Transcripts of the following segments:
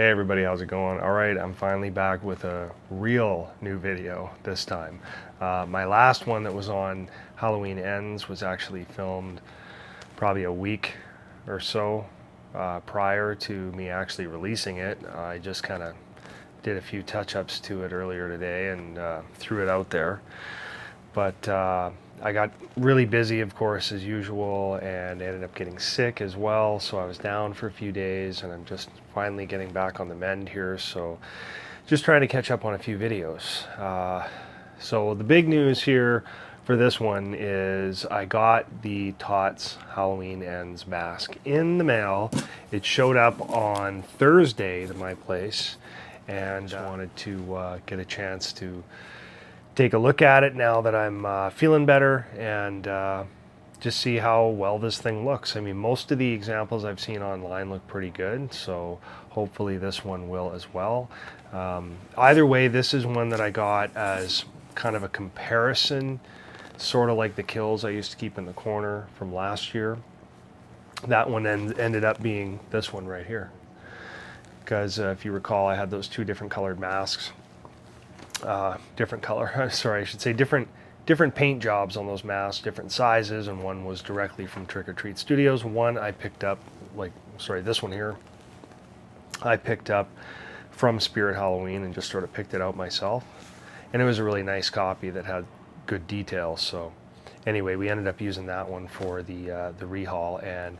Hey everybody, how's it going? All right, I'm finally back with a real new video this time. My last one that was on Halloween Ends was actually filmed probably a week or so prior to me actually releasing it. I just kind of did a few touch-ups to it earlier today and threw it out there. But I got really busy, of course, as usual, and ended up getting sick as well. So I was down for a few days, and I'm just finally getting back on the mend here. So just trying to catch up on a few videos. So the big news here for this one is I got the TOTS Halloween Ends mask in the mail. It showed up on Thursday to my place, and I wanted to get a chance to take a look at it now that I'm feeling better and just see how well this thing looks. I mean, most of the examples I've seen online look pretty good, so hopefully this one will as well. Either way, this is one that I got as kind of a comparison, sort of like the kills I used to keep in the corner from last year. That one ended up being this one right here, because if you recall, I had those two different colored masks. Different color, sorry, I should say different paint jobs on those masks, different sizes, and one was directly from Remzap Studios. One I picked up, this one here, I picked up from Spirit Halloween and just sort of picked it out myself. And it was a really nice copy that had good details. So anyway, we ended up using that one for the rehaul, and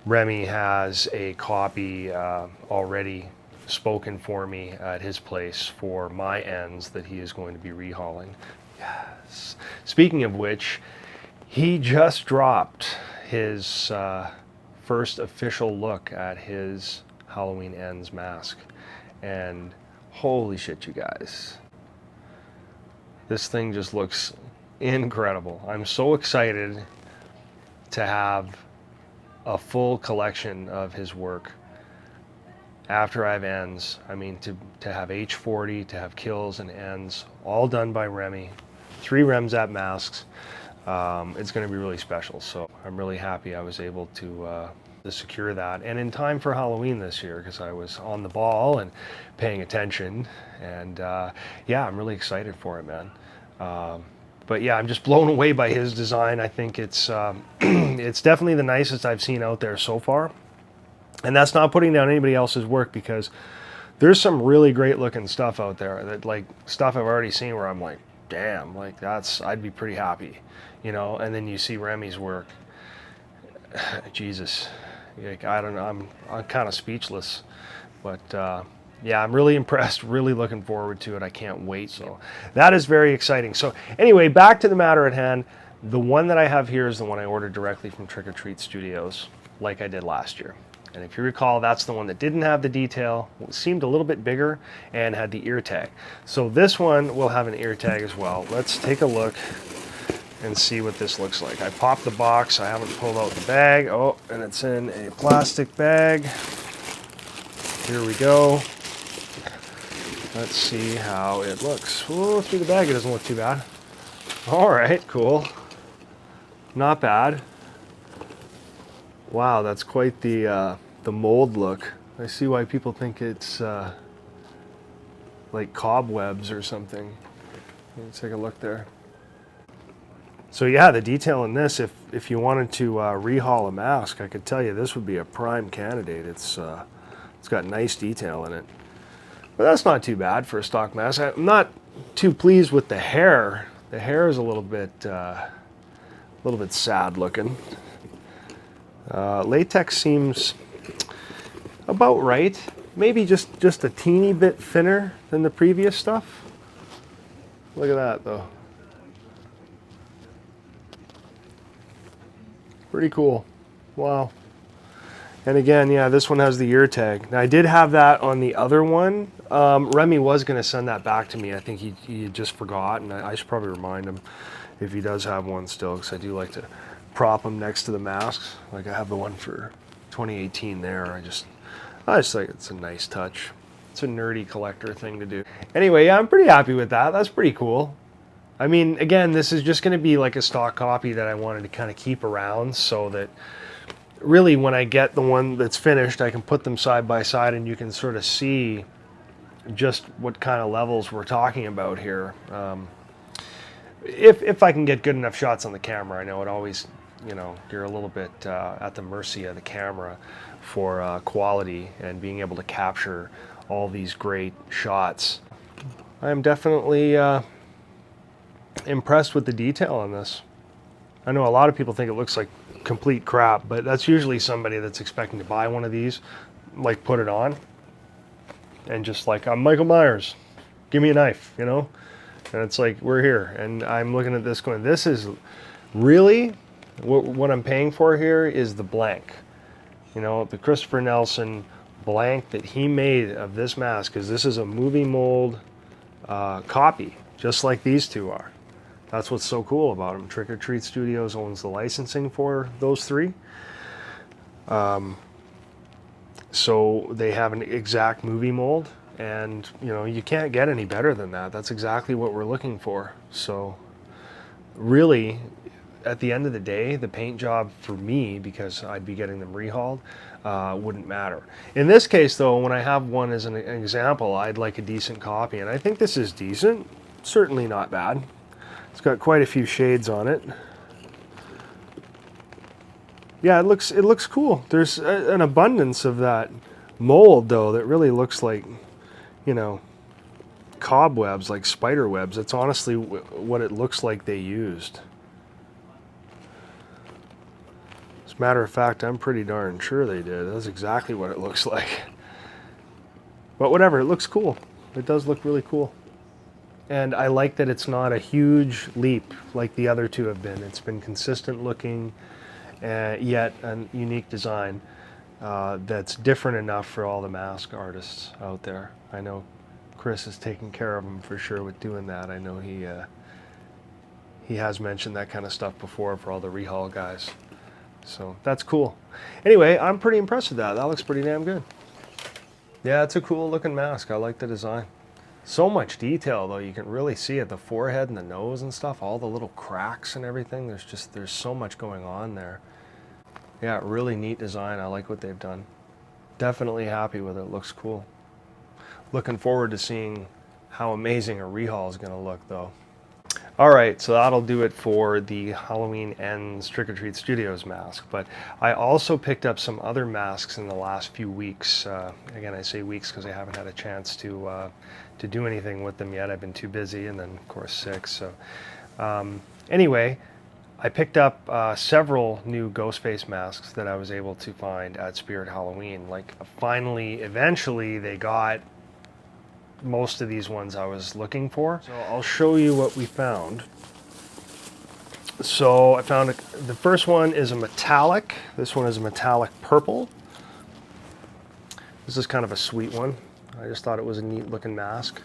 Remy has a copy already spoken for me at his place for my ends that he is going to be rehauling. Yes. Speaking of which, he just dropped his first official look at his Halloween Ends mask, and holy shit, you guys, this thing just looks incredible. I'm so excited to have a full collection of his work after I have ends. I mean, to have H40, to have kills and ends, all done by Remy, 3 Remzap masks. It's going to be really special. So I'm really happy I was able to secure that, and in time for Halloween this year, because I was on the ball and paying attention. And yeah, I'm really excited for it, man. But yeah, I'm just blown away by his design. I think it's it's definitely the nicest I've seen out there so far. And that's not putting down anybody else's work, because there's some really great looking stuff out there, that like stuff I've already seen where I'm like, damn, like I'd be pretty happy, you know. And then you see Remy's work, Jesus, like, I don't know, I'm kind of speechless. But yeah, I'm really impressed, really looking forward to it. I can't wait. So that is very exciting. So anyway, back to the matter at hand. The one that I have here is the one I ordered directly from Remzap Studios, like I did last year. And if you recall, that's the one that didn't have the detail, seemed a little bit bigger, and had the ear tag. So this one will have an ear tag as well. Let's take a look and see what this looks like. I popped the box. I haven't pulled out the bag. Oh, and it's in a plastic bag. Here we go. Let's see how it looks. Oh, through the bag, it doesn't look too bad. All right, cool. Not bad. Wow, that's quite the mold look. I see why people think it's like cobwebs or something. Let's take a look there. So yeah, the detail in this, if you wanted to rehaul a mask, I could tell you this would be a prime candidate. It's got nice detail in it. But that's not too bad for a stock mask. I'm not too pleased with the hair. The hair is a little bit sad looking. Latex seems about right. Maybe just a teeny bit thinner than the previous stuff. Look at that though. Pretty cool. Wow. And again, yeah, this one has the ear tag. Now I did have that on the other one. Remy was going to send that back to me. I think he just forgot, and I should probably remind him if he does have one still, because I do like to prop them next to the masks. Like I have the one for 2018 there. I just think it's a nice touch. It's a nerdy collector thing to do. Anyway, yeah, I'm pretty happy with that. That's pretty cool. I mean, again, this is just going to be like a stock copy that I wanted to kind of keep around, so that really, when I get the one that's finished, I can put them side by side and you can sort of see just what kind of levels we're talking about here. If I can get good enough shots on the camera. I know it always, you know, you're a little bit at the mercy of the camera for quality and being able to capture all these great shots. I'm definitely impressed with the detail on this. I know a lot of people think it looks like complete crap, but that's usually somebody that's expecting to buy one of these, like put it on, and just like, I'm Michael Myers, give me a knife, you know? And it's like, we're here. And I'm looking at this going, this is really, what I'm paying for here is the blank. You know, the Christopher Nelson blank that he made of this mask, because this is a movie mold copy, just like these two are. That's what's so cool about them. Trick or Treat Studios owns the licensing for those three. So they have an exact movie mold, and you know, you can't get any better than that. That's exactly what we're looking for. So really, at the end of the day, the paint job for me, because I'd be getting them rehauled, wouldn't matter. In this case though, when I have one as an example, I'd like a decent copy, and I think this is decent. Certainly not bad. It's got quite a few shades on it. Yeah, it looks cool. There's an abundance of that mold though that really looks like, you know, cobwebs, like spider webs. It's honestly what it looks like they used. As a matter of fact, I'm pretty darn sure they did. That's exactly what it looks like. But whatever, it looks cool. It does look really cool. And I like that it's not a huge leap like the other two have been. It's been consistent looking, yet a unique design that's different enough for all the mask artists out there. I know Chris is taking care of them for sure with doing that. I know he has mentioned that kind of stuff before for all the rehaul guys. So that's cool. Anyway, I'm pretty impressed with that. That looks pretty damn good. Yeah, it's a cool looking mask. I like the design. So much detail though, you can really see it, the forehead and the nose and stuff, all the little cracks and everything. There's so much going on there. Yeah, really neat design. I like what they've done. Definitely happy with it. Looks cool. Looking forward to seeing how amazing a rehaul is going to look though. All right, so that'll do it for the Halloween Ends Trick or Treat Studios mask. But I also picked up some other masks in the last few weeks. Again, I say weeks because I haven't had a chance to do anything with them yet. I've been too busy, and then of course sick. So anyway, I picked up several new Ghostface masks that I was able to find at Spirit Halloween. Like finally, eventually, they got most of these ones I was looking for. So I'll show you what we found. So I found the first one is a metallic. This one is a metallic purple. This is kind of a sweet one. I just thought it was a neat looking mask.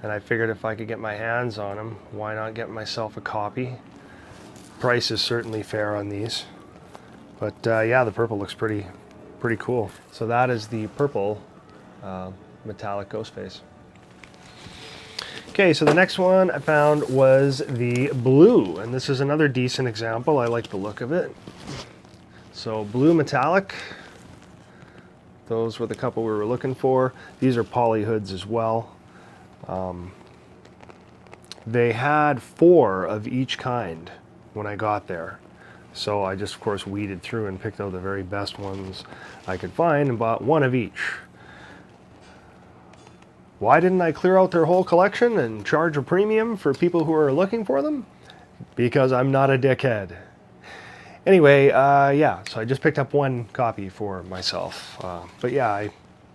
And I figured if I could get my hands on them, why not get myself a copy? Price is certainly fair on these. But yeah, the purple looks pretty cool. So that is the purple metallic Ghostface. Okay, so the next one I found was the blue, and this is another decent example. I like the look of it. So blue metallic, those were the couple we were looking for. These are poly hoods as well. They had 4 of each kind when I got there. So I just, of course, weeded through and picked out the very best ones I could find and bought 1 of each. Why didn't I clear out their whole collection and charge a premium for people who are looking for them? Because I'm not a dickhead. Anyway, yeah, so I just picked up 1 copy for myself. But yeah,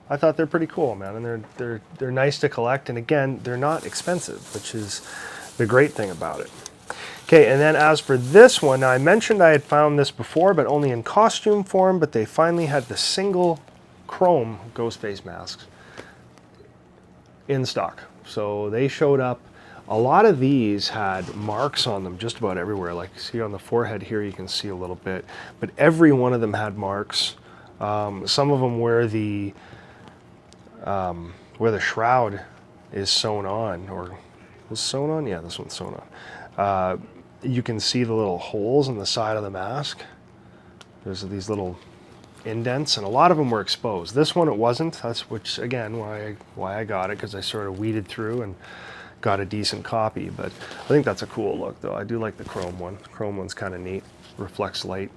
I thought they're pretty cool, man, and they're nice to collect, and again, they're not expensive, which is the great thing about it. Okay, and then as for this one, now I mentioned I had found this before, but only in costume form, but they finally had the single chrome Ghostface masks in stock. So they showed up. A lot of these had marks on them just about everywhere. Like see on the forehead here, you can see a little bit, but every one of them had marks. Some of them where the shroud is sewn on, or was sewn on? Yeah, this one's sewn on. You can see the little holes in the side of the mask. There's these little indents, and a lot of them were exposed. This one it wasn't. That's which again why I got it, because I sort of weeded through and got a decent copy. But I think that's a cool look, though. I do like the chrome one. The chrome one's kind of neat. Reflects light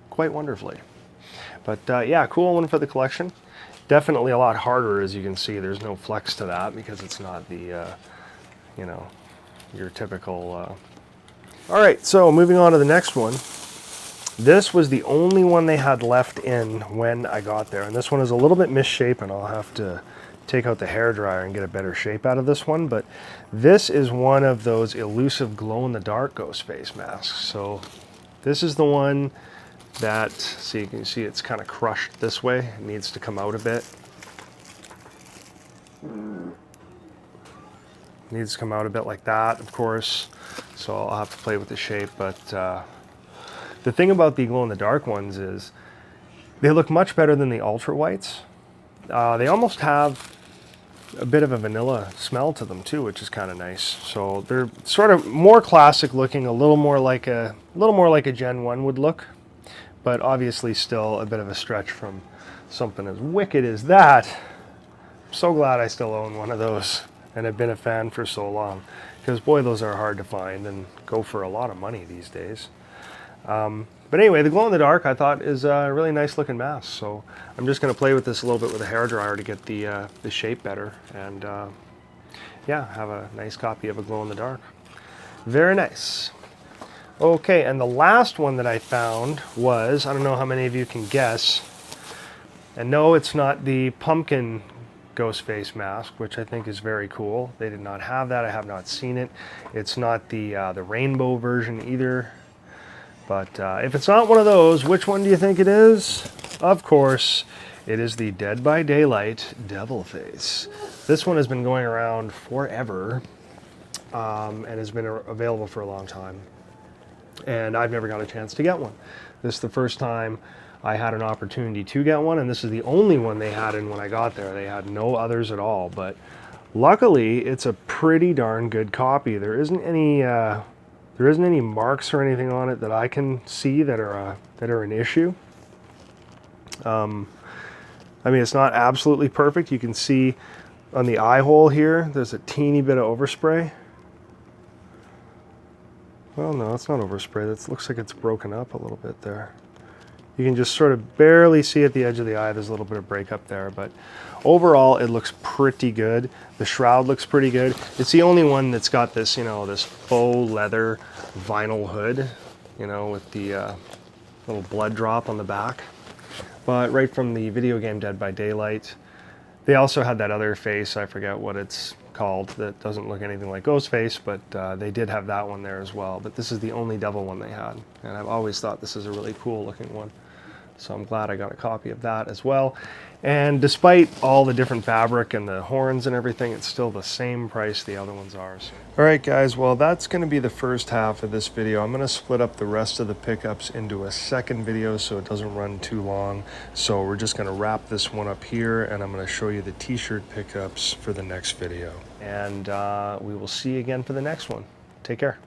quite wonderfully. But yeah, cool one for the collection. Definitely a lot harder, as you can see. There's no flex to that because it's not the you know, your typical. All right, so moving on to the next one. This was the only one they had left in when I got there, and this one is a little bit misshapen. I'll have to take out the hairdryer and get a better shape out of this one, but this is one of those elusive glow-in-the-dark Ghostface masks. So this is the one that, so you can see it's kind of crushed this way. It needs to come out a bit. Needs to come out a bit like that, of course. So I'll have to play with the shape, but the thing about the glow-in-the-dark ones is they look much better than the ultra whites. They almost have a bit of a vanilla smell to them too, which is kind of nice. So they're sort of more classic looking, a little more like a Gen 1 would look, but obviously still a bit of a stretch from something as wicked as that. I'm so glad I still own one of those and have been a fan for so long, because boy, those are hard to find and go for a lot of money these days. But anyway, the glow-in-the-dark I thought is a really nice looking mask, so I'm just going to play with this a little bit with a hairdryer to get the shape better, and yeah, have a nice copy of a glow-in-the-dark. Very nice. Okay, and the last one that I found was, I don't know how many of you can guess, and no, it's not the pumpkin Ghostface mask, which I think is very cool. They did not have that. I have not seen it. It's not the rainbow version either. But if it's not one of those, which one do you think it is? Of course, it is the Dead by Daylight Devil Face. This one has been going around forever and has been available for a long time. And I've never got a chance to get one. This is the first time I had an opportunity to get one, and this is the only one they had in when I got there. They had no others at all, but luckily it's a pretty darn good copy. There isn't any marks or anything on it that I can see that are an issue. I mean, it's not absolutely perfect. You can see on the eye hole here, there's a teeny bit of overspray. Well, no, it's not overspray. That looks like it's broken up a little bit there. You can just sort of barely see at the edge of the eye. There's a little bit of breakup there, but overall it looks pretty good. The shroud looks pretty good. It's the only one that's got this, you know, this faux leather vinyl hood, you know, with the little blood drop on the back. But right from the video game Dead by Daylight, they also had that other face, I forget what it's called, that doesn't look anything like Ghostface, but they did have that one there as well. But this is the only devil one they had, and I've always thought this is a really cool looking one. So I'm glad I got a copy of that as well. And despite all the different fabric and the horns and everything, it's still the same price the other ones are. So. All right, guys, well, that's going to be the first half of this video. I'm going to split up the rest of the pickups into a second video so it doesn't run too long. So we're just going to wrap this one up here, and I'm going to show you the t-shirt pickups for the next video. And we will see you again for the next one. Take care.